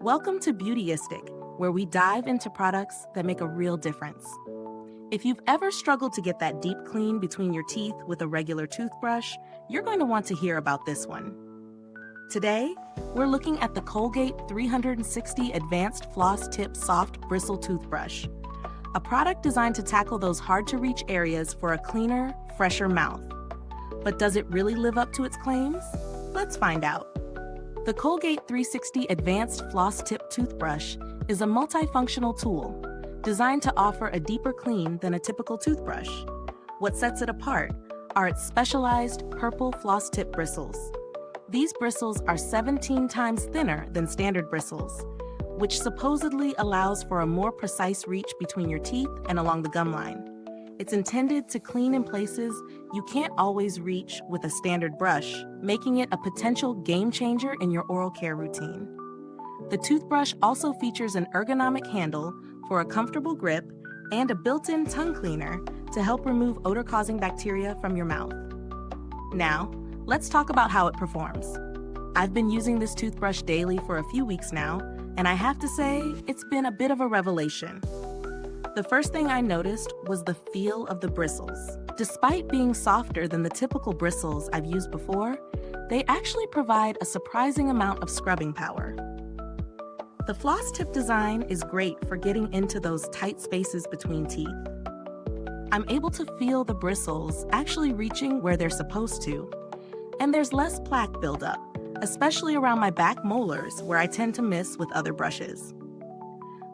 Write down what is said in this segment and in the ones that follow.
Welcome to Beautyistic, where we dive into products that make a real difference. If you've ever struggled to get that deep clean between your teeth with a regular toothbrush, you're going to want to hear about this one. Today, we're looking at the Colgate 360 Advanced Floss-Tip Soft Bristle Toothbrush, a product designed to tackle those hard-to-reach areas for a cleaner, fresher mouth. But does it really live up to its claims? Let's find out. The Colgate 360 Advanced Floss-Tip Toothbrush is a multifunctional tool designed to offer a deeper clean than a typical toothbrush. What sets it apart are its specialized purple floss-tip bristles. These bristles are 17 times thinner than standard bristles, which supposedly allows for a more precise reach between your teeth and along the gumline. It's intended to clean in places you can't always reach with a standard brush, making it a potential game changer in your oral care routine. The toothbrush also features an ergonomic handle for a comfortable grip and a built-in tongue cleaner to help remove odor-causing bacteria from your mouth. Now, let's talk about how it performs. I've been using this toothbrush daily for a few weeks now, and I have to say, it's been a bit of a revelation. The first thing I noticed was the feel of the bristles. Despite being softer than the typical bristles I've used before, they actually provide a surprising amount of scrubbing power. The floss tip design is great for getting into those tight spaces between teeth. I'm able to feel the bristles actually reaching where they're supposed to, and there's less plaque buildup, especially around my back molars where I tend to miss with other brushes.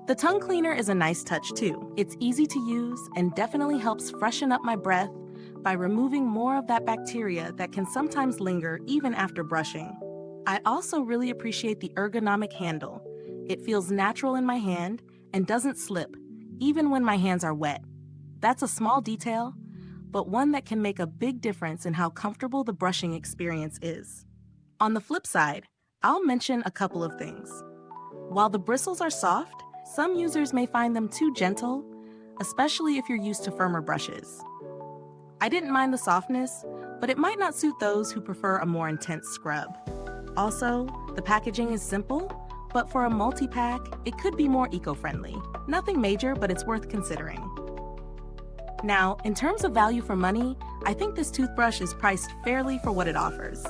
The tongue cleaner is a nice touch too. It's easy to use and definitely helps freshen up my breath by removing more of that bacteria that can sometimes linger even after brushing. I also really appreciate the ergonomic handle. It feels natural in my hand and doesn't slip, even when my hands are wet. That's a small detail, but one that can make a big difference in how comfortable the brushing experience is. On the flip side, I'll mention a couple of things. While the bristles are soft, some users may find them too gentle, especially if you're used to firmer brushes. I didn't mind the softness, but it might not suit those who prefer a more intense scrub. Also, the packaging is simple, but for a multi-pack, it could be more eco-friendly. Nothing major, but it's worth considering. Now, in terms of value for money, I think this toothbrush is priced fairly for what it offers.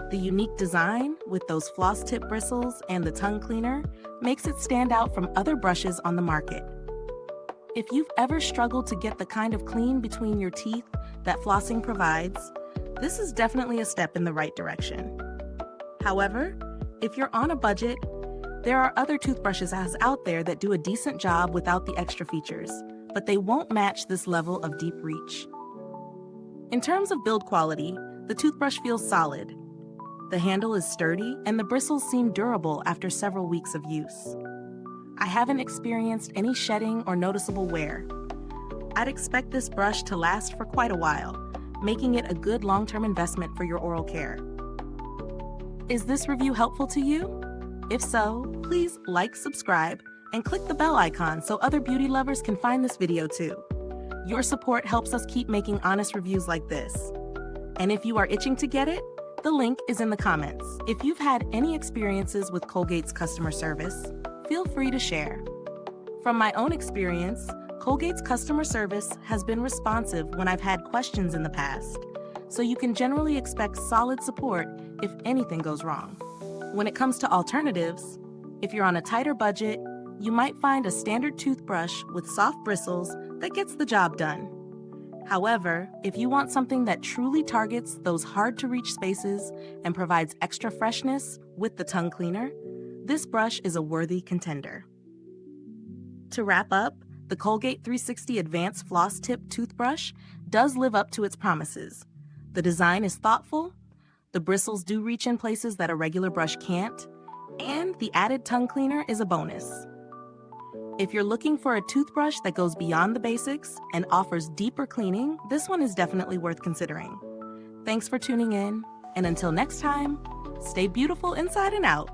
The unique design, with those floss tip bristles and the tongue cleaner, makes it stand out from other brushes on the market. If you've ever struggled to get the kind of clean between your teeth that flossing provides, this is definitely a step in the right direction. However, if you're on a budget, there are other toothbrushes out there that do a decent job without the extra features, but they won't match this level of deep reach. In terms of build quality, the toothbrush feels solid. The handle is sturdy, and the bristles seem durable after several weeks of use. I haven't experienced any shedding or noticeable wear. I'd expect this brush to last for quite a while, making it a good long-term investment for your oral care. Is this review helpful to you? If so, please like, subscribe, and click the bell icon so other beauty lovers can find this video too. Your support helps us keep making honest reviews like this. And if you are itching to get it, the link is in the comments. If you've had any experiences with Colgate's customer service, feel free to share. From my own experience, Colgate's customer service has been responsive when I've had questions in the past, so you can generally expect solid support if anything goes wrong. When it comes to alternatives, if you're on a tighter budget, you might find a standard toothbrush with soft bristles that gets the job done. However, if you want something that truly targets those hard-to-reach spaces and provides extra freshness with the tongue cleaner, this brush is a worthy contender. To wrap up, the Colgate 360 Advanced Floss Tip Toothbrush does live up to its promises. The design is thoughtful, the bristles do reach in places that a regular brush can't, and the added tongue cleaner is a bonus. If you're looking for a toothbrush that goes beyond the basics and offers deeper cleaning, this one is definitely worth considering. Thanks for tuning in, and until next time, stay beautiful inside and out.